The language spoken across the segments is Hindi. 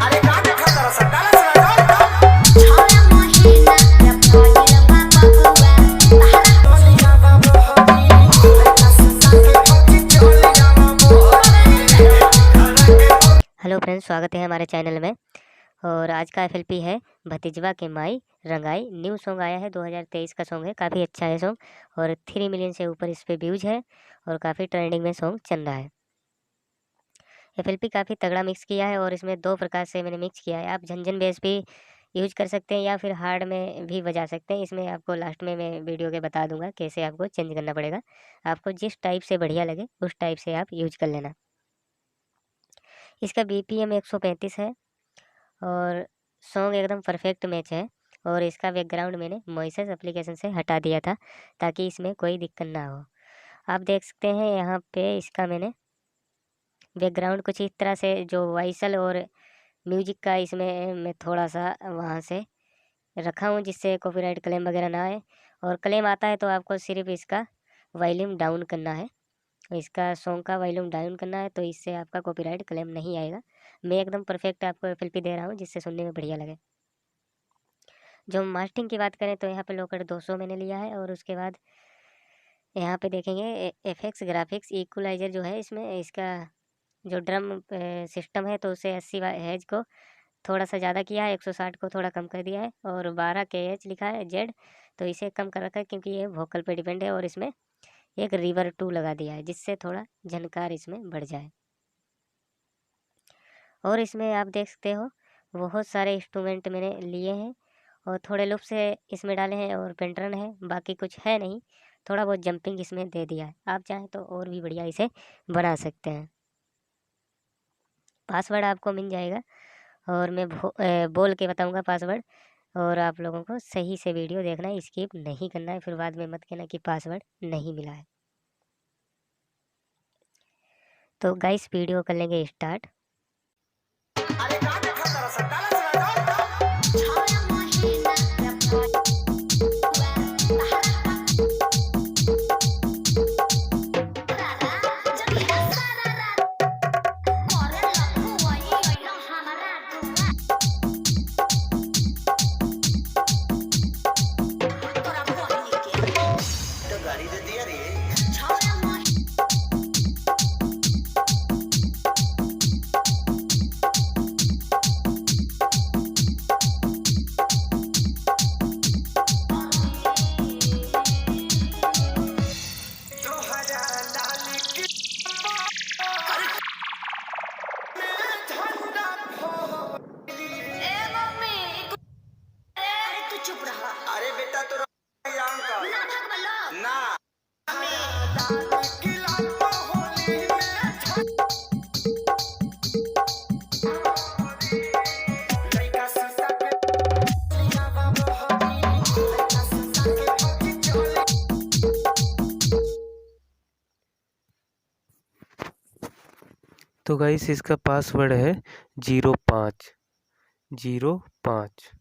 हेलो फ्रेंड्स, स्वागत है हमारे चैनल में। और आज का एफएलपी है भतीजवा के माई रंगाई। न्यू सॉन्ग आया है, 2023 का सॉन्ग है। काफ़ी अच्छा है सॉन्ग और 3 मिलियन से ऊपर इस पे व्यूज है और काफ़ी ट्रेंडिंग में सॉन्ग चल रहा है। एफएलपी काफ़ी तगड़ा मिक्स किया है और इसमें 2 प्रकार से मैंने मिक्स किया है। आप झंझन बेस भी यूज कर सकते हैं या फिर हार्ड में भी बजा सकते हैं। इसमें आपको लास्ट में मैं वीडियो के बता दूंगा कैसे आपको चेंज करना पड़ेगा। आपको जिस टाइप से बढ़िया लगे उस टाइप से आप यूज कर लेना। इसका BPM 135 है और सॉन्ग एकदम परफेक्ट मैच है। और इसका बैकग्राउंड मैंने मॉइसेस एप्लीकेशन से हटा दिया था ताकि इसमें कोई दिक्कत ना हो। आप देख सकते हैं यहाँ पे इसका मैंने बैकग्राउंड कुछ इस तरह से जो वॉइसल और म्यूजिक का इसमें मैं थोड़ा सा वहाँ से रखा हूँ जिससे कॉपीराइट क्लेम वगैरह ना आए। और क्लेम आता है तो आपको सिर्फ इसका वॉल्यूम डाउन करना है, इसका सॉन्ग का वॉल्यूम डाउन करना है, तो इससे आपका कॉपीराइट क्लेम नहीं आएगा। मैं एकदम परफेक्ट आपको एफएलपी दे रहा हूँ जिससे सुनने में बढ़िया लगे। जो मास्टरिंग की बात करें तो यहाँ पे लोकल 200 मैंने लिया है। और उसके बाद यहाँ पे देखेंगे एफएक्स ग्राफिक्स इक्वलाइजर जो है इसमें इसका जो ड्रम सिस्टम है तो उसे 80 हेज को थोड़ा सा ज़्यादा किया है, 160 को थोड़ा कम कर दिया है और 12 KH लिखा है जेड, तो इसे कम कर रखा है क्योंकि ये वोकल पे डिपेंड है। और इसमें एक रिवर 2 लगा दिया है जिससे थोड़ा झनकार इसमें बढ़ जाए। और इसमें आप देख सकते हो बहुत सारे इंस्ट्रूमेंट मैंने लिए हैं और थोड़े लूप से इसमें डाले हैं और पेंटरन है, बाकी कुछ है नहीं। थोड़ा बहुत जंपिंग इसमें दे दिया है। आप चाहें तो और भी बढ़िया इसे बना सकते हैं। पासवर्ड आपको मिल जाएगा और मैं बोल के बताऊंगा पासवर्ड। और आप लोगों को सही से वीडियो देखना है, स्किप नहीं करना है, फिर बाद में मत कहना कि पासवर्ड नहीं मिला है। तो गाइस वीडियो कर लेंगे स्टार्ट। अरे बेटा तो ना तो गाइस इसका पासवर्ड है 0505।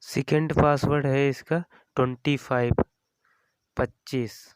सेकेंड पासवर्ड है इसका 2525।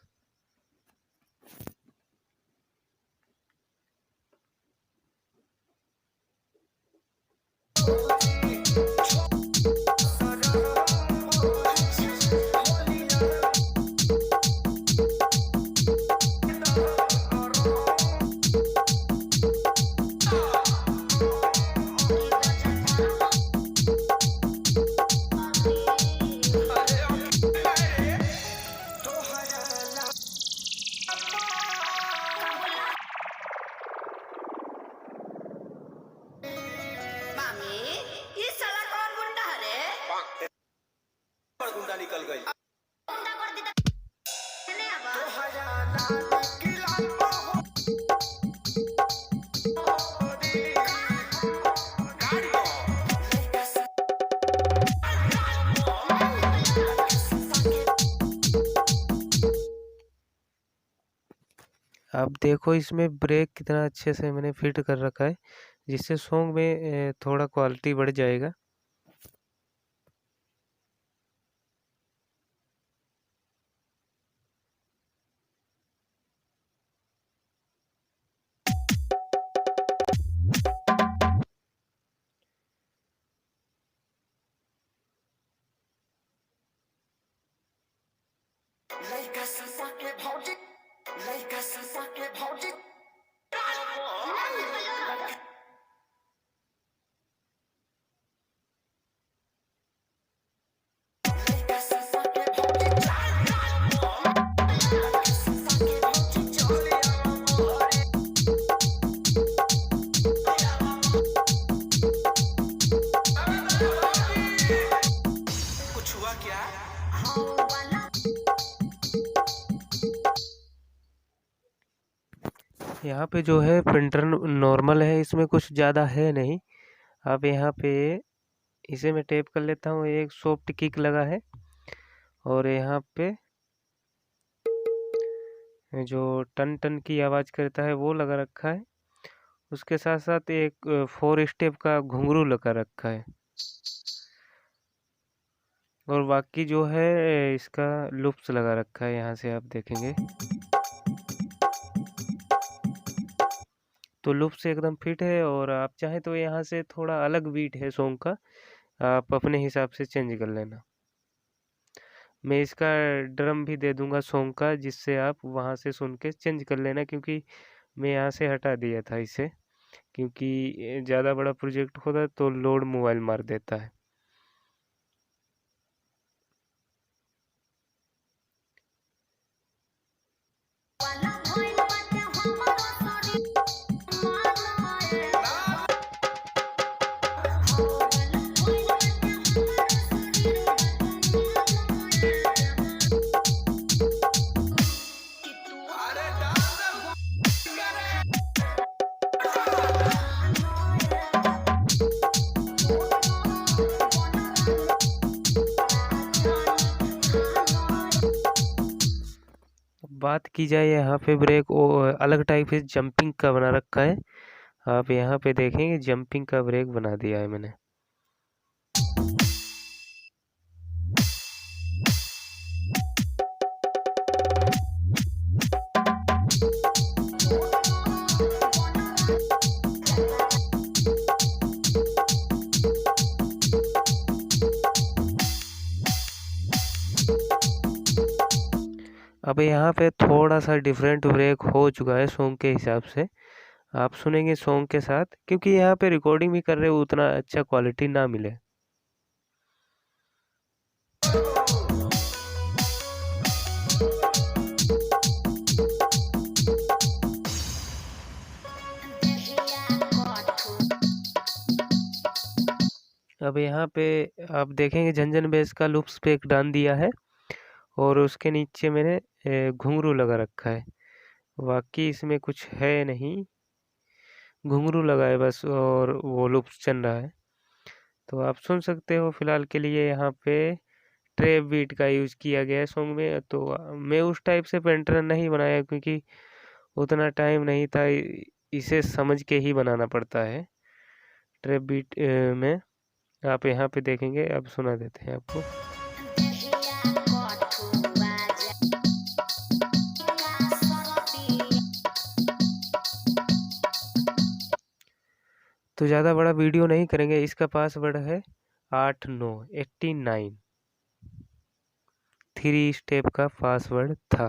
अब देखो इसमें ब्रेक कितना अच्छे से मैंने फिट कर रखा है, जिससे सॉन्ग में थोड़ा क्वालिटी बढ़ जाएगा। लइका ससा के भौजी लइका ससा के भौजी लइका ससा के भौजी ससा के भौजी चोलिया कुछ हुआ क्या यहाँ पे जो है प्रिंटर नॉर्मल है, इसमें कुछ ज़्यादा है नहीं। अब यहाँ पे इसे मैं टेप कर लेता हूँ, एक सॉफ्ट किक लगा है और यहाँ पे जो टन टन की आवाज़ करता है वो लगा रखा है। उसके साथ साथ एक 4 स्टेप का घुंघरू लगा रखा है और बाकी जो है इसका लूप्स लगा रखा है। यहाँ से आप देखेंगे तो लूप्स एकदम फिट है, और आप चाहें तो यहाँ से थोड़ा अलग बीट है सॉन्ग का, आप अपने हिसाब से चेंज कर लेना। मैं इसका ड्रम भी दे दूंगा सॉन्ग का, जिससे आप वहाँ से सुन के चेंज कर लेना, क्योंकि मैं यहाँ से हटा दिया था इसे, क्योंकि ज़्यादा बड़ा प्रोजेक्ट होता तो लोड मोबाइल मार देता है। बात की जाए यहाँ पे ब्रेक अलग टाइप से जंपिंग का बना रखा है। आप यहाँ पे देखेंगे जंपिंग का ब्रेक बना दिया है मैंने। अब यहाँ पे थोड़ा सा डिफरेंट ब्रेक हो चुका है सॉन्ग के हिसाब से, आप सुनेंगे सॉन्ग के साथ, क्योंकि यहाँ पे रिकॉर्डिंग भी कर रहे हो उतना अच्छा क्वालिटी ना मिले। अब यहाँ पे आप देखेंगे झंझन बेस का लूप्स पे एक डाल दिया है, और उसके नीचे मैंने घुंघरू लगा रखा है। बाकी इसमें कुछ है नहीं, घुंघरू लगा है बस, और वो लूप्स चल रहा है। तो आप सुन सकते हो। फिलहाल के लिए यहाँ पे ट्रैप बीट का यूज़ किया गया है सॉन्ग में। तो मैं उस टाइप से पैटर्न नहीं बनाया, क्योंकि उतना टाइम नहीं था, इसे समझ के ही बनाना पड़ता है ट्रैप बीट में। आप यहाँ पे देखेंगे, अब सुना देते हैं आपको। तो ज़्यादा बड़ा वीडियो नहीं करेंगे। इसका पासवर्ड है 8989, 3 स्टेप का पासवर्ड था।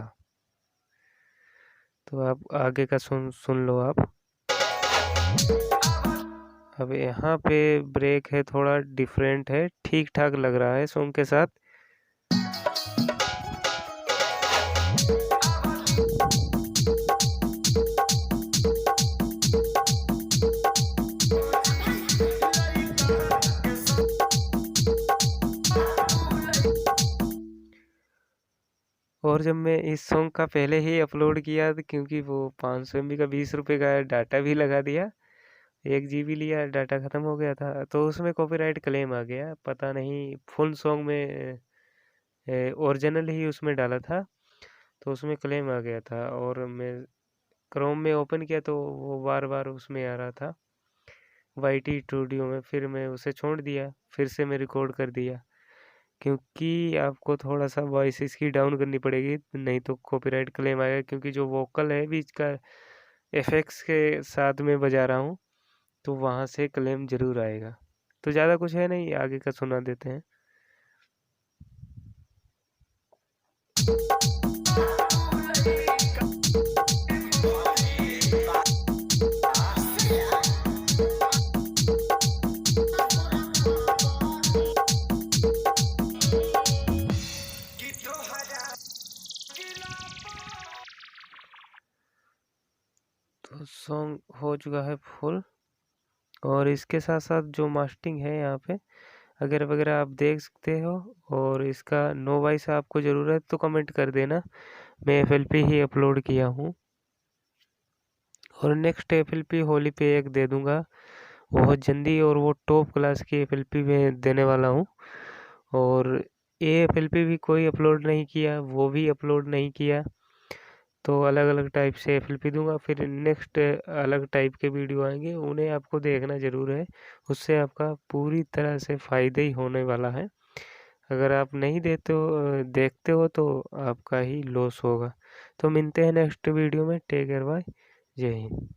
तो आप आगे का सुन लो आप। अब यहाँ पे ब्रेक है, थोड़ा डिफरेंट है, ठीक ठाक लग रहा है सॉन्ग के साथ। और जब मैं इस सॉन्ग का पहले ही अपलोड किया, तो क्योंकि वो 500 MB का 20 रुपये का डाटा भी लगा दिया, 1 GB लिया, डाटा ख़त्म हो गया था, तो उसमें कॉपीराइट क्लेम आ गया। पता नहीं, फुल सॉन्ग में ओरिजिनल ही उसमें डाला था, तो उसमें क्लेम आ गया था। और मैं क्रोम में ओपन किया तो वो बार-बार उसमें आ रहा था वाईटी स्टूडियो में, फिर मैं उसे छोड़ दिया, फिर से मैं रिकॉर्ड कर दिया। क्योंकि आपको थोड़ा-सा वॉइस इसकी डाउन करनी पड़ेगी, नहीं तो कॉपीराइट क्लेम आएगा क्योंकि जो वोकल है बीच का इफ़ेक्ट्स के साथ में बजा रहा हूँ, तो वहाँ से क्लेम ज़रूर आएगा। तो ज़्यादा कुछ है नहीं, आगे का सुना देते हैं। कि तोहरा गिला तो सॉन्ग हो चुका है फुल और इसके साथ-साथ जो मास्टरिंग है यहाँ पे अगर वगैरह आप देख सकते हो और इसका नो वॉइस आपको ज़रूरत है तो कमेंट कर देना। मैं एफएलपी ही अपलोड किया हूँ और नेक्स्ट एफएलपी होली पे एक दे दूँगा बहुत जल्दी और वो टॉप क्लास की एफएलपी मैं देने वाला हूँ। और ये एफएलपी भी कोई अपलोड नहीं किया, वो भी अपलोड नहीं किया, तो अलग-अलग टाइप से एफएलपी दूँगा। फिर नेक्स्ट अलग टाइप के वीडियो आएँगे, उन्हें आपको देखना ज़रूर है, उससे आपका पूरी तरह से फ़ायदा ही होने वाला है। अगर आप नहीं देखते हो तो आपका ही लॉस होगा। तो मिलते हैं नेक्स्ट वीडियो में, टेक केयर, बाय, जय हिंद।